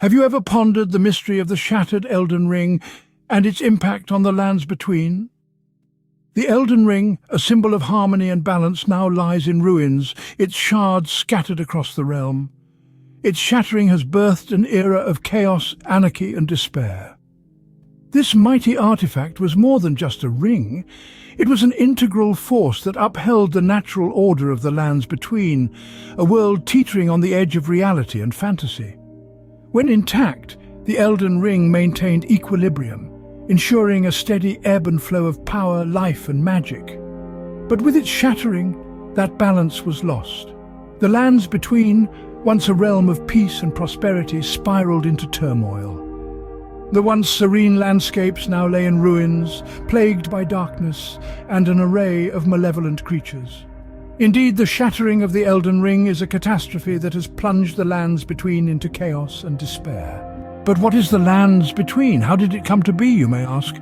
Have you ever pondered the mystery of the shattered Elden Ring and its impact on the lands between? The Elden Ring, a symbol of harmony and balance, now lies in ruins, its shards scattered across the realm. Its shattering has birthed an era of chaos, anarchy, and despair. This mighty artifact was more than just a ring. It was an integral force that upheld the natural order of the lands between, a world teetering on the edge of reality and fantasy. When intact, the Elden Ring maintained equilibrium, ensuring a steady ebb and flow of power, life, and magic. But with its shattering, that balance was lost. The lands between, once a realm of peace and prosperity, spiraled into turmoil. The once serene landscapes now lay in ruins, plagued by darkness and an array of malevolent creatures. Indeed, the shattering of the Elden Ring is a catastrophe that has plunged the lands between into chaos and despair. But what is the lands between? How did it come to be, you may ask?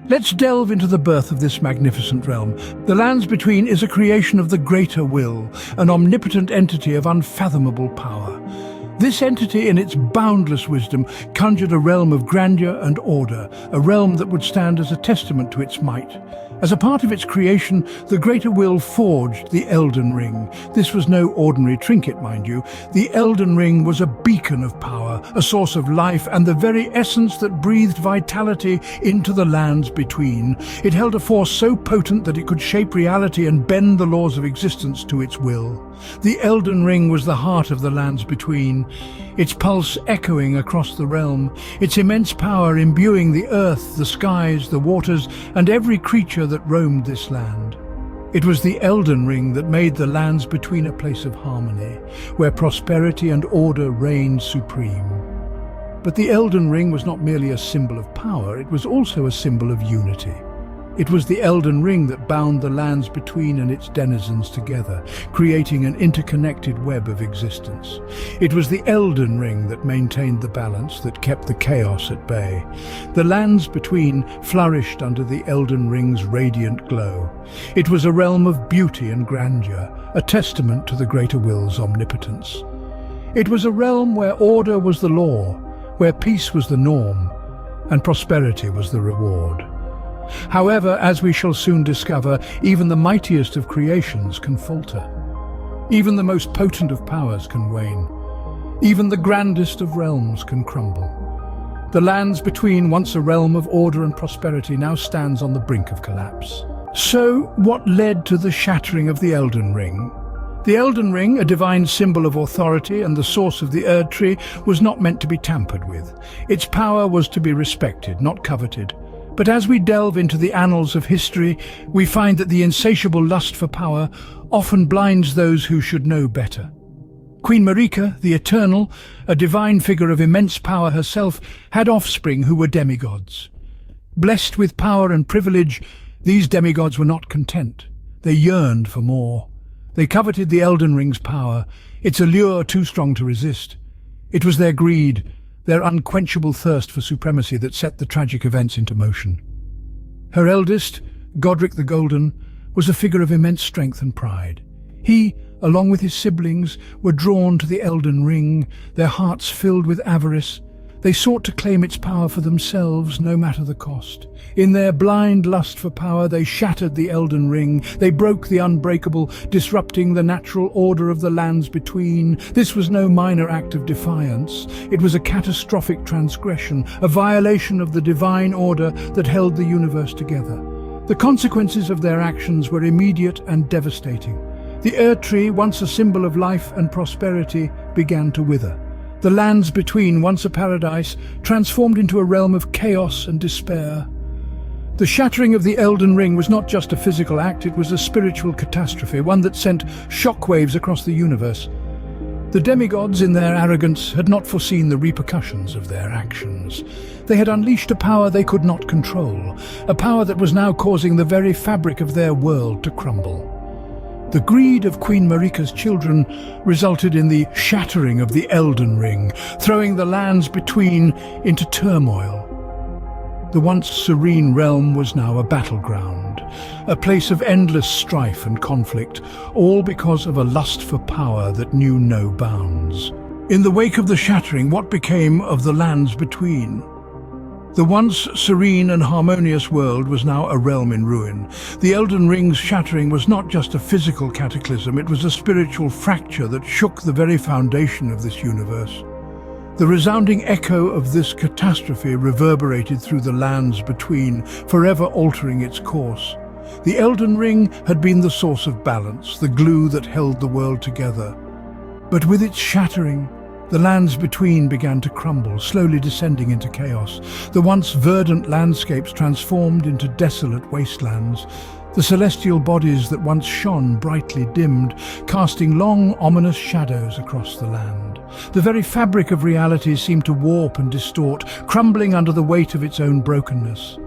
Let's delve into the birth of this magnificent realm. The lands between is a creation of the greater will, an omnipotent entity of unfathomable power. This entity, in its boundless wisdom, conjured a realm of grandeur and order, a realm that would stand as a testament to its might. As a part of its creation, the Greater Will forged the Elden Ring. This was no ordinary trinket, mind you. The Elden Ring was a beacon of power, a source of life, and the very essence that breathed vitality into the lands between. It held a force so potent that it could shape reality and bend the laws of existence to its will. The Elden Ring was the heart of the lands between, its pulse echoing across the realm, its immense power imbuing the earth, the skies, the waters, and every creature that roamed this land. It was the Elden Ring that made the lands between a place of harmony, where prosperity and order reigned supreme. But the Elden Ring was not merely a symbol of power, it was also a symbol of unity. It was the Elden Ring that bound the lands between and its denizens together, creating an interconnected web of existence. It was the Elden Ring that maintained the balance, that kept the chaos at bay. The lands between flourished under the Elden Ring's radiant glow. It was a realm of beauty and grandeur, a testament to the Greater Will's omnipotence. It was a realm where order was the law, where peace was the norm, and prosperity was the reward. However, as we shall soon discover, even the mightiest of creations can falter. Even the most potent of powers can wane. Even the grandest of realms can crumble. The lands between, once a realm of order and prosperity, now stands on the brink of collapse. So, what led to the shattering of the Elden Ring? The Elden Ring, a divine symbol of authority and the source of the Erdtree, was not meant to be tampered with. Its power was to be respected, not coveted. But as we delve into the annals of history, we find that the insatiable lust for power often blinds those who should know better. Queen Marika, the Eternal, a divine figure of immense power herself, had offspring who were demigods. Blessed with power and privilege, these demigods were not content. They yearned for more. They coveted the Elden Ring's power, its allure too strong to resist. It was their greed, their unquenchable thirst for supremacy, that set the tragic events into motion. Her eldest, Godric the Golden, was a figure of immense strength and pride. He, along with his siblings, were drawn to the Elden Ring, their hearts filled with avarice. They sought to claim its power for themselves, no matter the cost. In their blind lust for power, they shattered the Elden Ring. They broke the unbreakable, disrupting the natural order of the lands between. This was no minor act of defiance. It was a catastrophic transgression, a violation of the divine order that held the universe together. The consequences of their actions were immediate and devastating. The Erdtree, once a symbol of life and prosperity, began to wither. The lands between, once a paradise, transformed into a realm of chaos and despair. The shattering of the Elden Ring was not just a physical act, it was a spiritual catastrophe, one that sent shockwaves across the universe. The demigods, in their arrogance, had not foreseen the repercussions of their actions. They had unleashed a power they could not control, a power that was now causing the very fabric of their world to crumble. The greed of Queen Marika's children resulted in the shattering of the Elden Ring, throwing the lands between into turmoil. The once serene realm was now a battleground, a place of endless strife and conflict, all because of a lust for power that knew no bounds. In the wake of the Shattering, what became of the lands between? The once serene and harmonious world was now a realm in ruin. The Elden Ring's shattering was not just a physical cataclysm, it was a spiritual fracture that shook the very foundation of this universe. The resounding echo of this catastrophe reverberated through the lands between, forever altering its course. The Elden Ring had been the source of balance, the glue that held the world together. But with its shattering, the lands between began to crumble, slowly descending into chaos. The once verdant landscapes transformed into desolate wastelands. The celestial bodies that once shone brightly dimmed, casting long, ominous shadows across the land. The very fabric of reality seemed to warp and distort, crumbling under the weight of its own brokenness.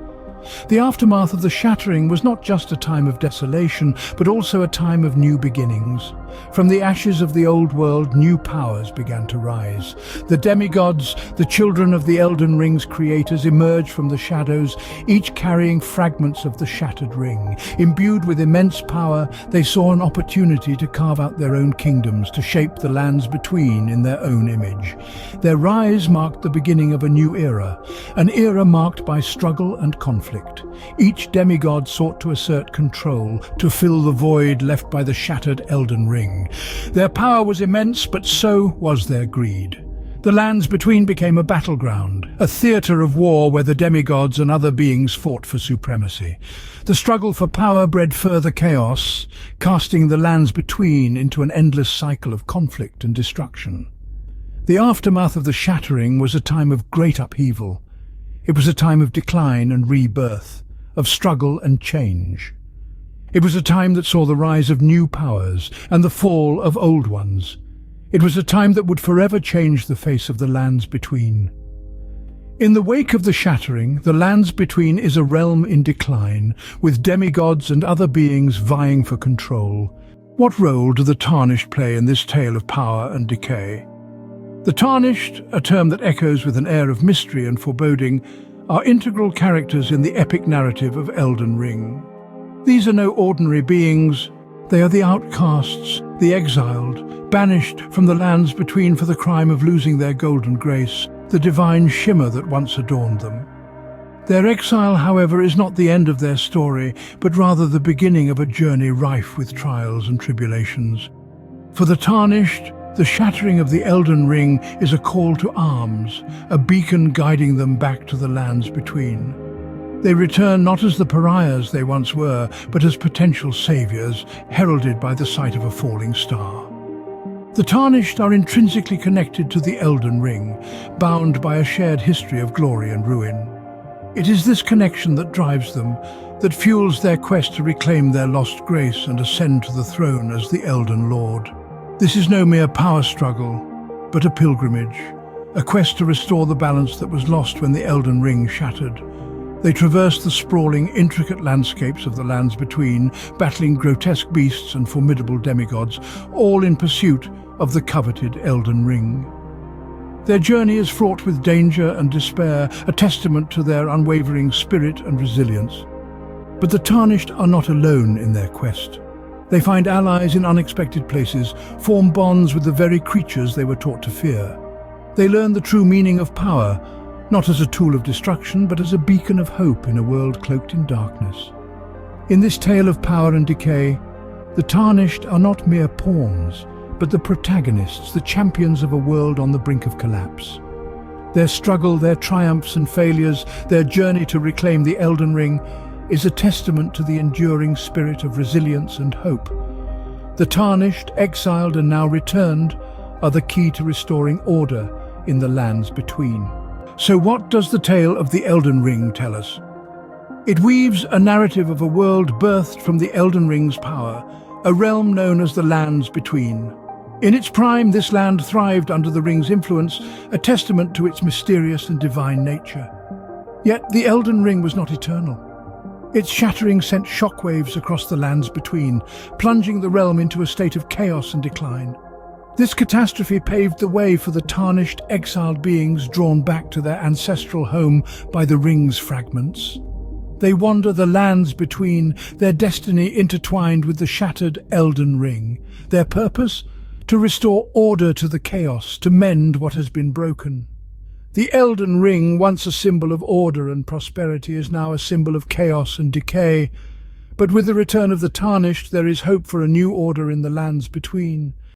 The aftermath of the Shattering was not just a time of desolation, but also a time of new beginnings. From the ashes of the old world, new powers began to rise. The demigods, the children of the Elden Ring's creators, emerged from the shadows, each carrying fragments of the shattered ring. Imbued with immense power, they saw an opportunity to carve out their own kingdoms, to shape the lands between in their own image. Their rise marked the beginning of a new era, an era marked by struggle and conflict. Each demigod sought to assert control, to fill the void left by the shattered Elden Ring. Their power was immense, but so was their greed. The lands between became a battleground, a theatre of war where the demigods and other beings fought for supremacy. The struggle for power bred further chaos, casting the lands between into an endless cycle of conflict and destruction. The aftermath of the Shattering was a time of great upheaval. It was a time of decline and rebirth, of struggle and change. It was a time that saw the rise of new powers and the fall of old ones. It was a time that would forever change the face of the lands between. In the wake of the Shattering, the lands between is a realm in decline, with demigods and other beings vying for control. What role do the Tarnished play in this tale of power and decay? The Tarnished, a term that echoes with an air of mystery and foreboding, are integral characters in the epic narrative of Elden Ring. These are no ordinary beings. They are the outcasts, the exiled, banished from the lands between for the crime of losing their golden grace, the divine shimmer that once adorned them. Their exile, however, is not the end of their story, but rather the beginning of a journey rife with trials and tribulations. For the Tarnished, the Shattering of the Elden Ring is a call to arms, a beacon guiding them back to the lands between. They return not as the pariahs they once were, but as potential saviors, heralded by the sight of a falling star. The Tarnished are intrinsically connected to the Elden Ring, bound by a shared history of glory and ruin. It is this connection that drives them, that fuels their quest to reclaim their lost grace and ascend to the throne as the Elden Lord. This is no mere power struggle, but a pilgrimage, a quest to restore the balance that was lost when the Elden Ring shattered. They traverse the sprawling, intricate landscapes of the lands between, battling grotesque beasts and formidable demigods, all in pursuit of the coveted Elden Ring. Their journey is fraught with danger and despair, a testament to their unwavering spirit and resilience. But the Tarnished are not alone in their quest. They find allies in unexpected places, form bonds with the very creatures they were taught to fear. They learn the true meaning of power, not as a tool of destruction, but as a beacon of hope in a world cloaked in darkness. In this tale of power and decay, the Tarnished are not mere pawns, but the protagonists, the champions of a world on the brink of collapse. Their struggle, their triumphs and failures, their journey to reclaim the Elden Ring is a testament to the enduring spirit of resilience and hope. The Tarnished, exiled and now returned, are the key to restoring order in the lands between. So what does the tale of the Elden Ring tell us? It weaves a narrative of a world birthed from the Elden Ring's power, a realm known as the lands between. In its prime, this land thrived under the ring's influence, a testament to its mysterious and divine nature. Yet the Elden Ring was not eternal. Its shattering sent shockwaves across the lands between, plunging the realm into a state of chaos and decline. This catastrophe paved the way for the Tarnished, exiled beings drawn back to their ancestral home by the ring's fragments. They wander the lands between, their destiny intertwined with the shattered Elden Ring. Their purpose? to restore order to the chaos, to mend what has been broken. The Elden Ring, once a symbol of order and prosperity, is now a symbol of chaos and decay. But with the return of the Tarnished, there is hope for a new order in the lands between.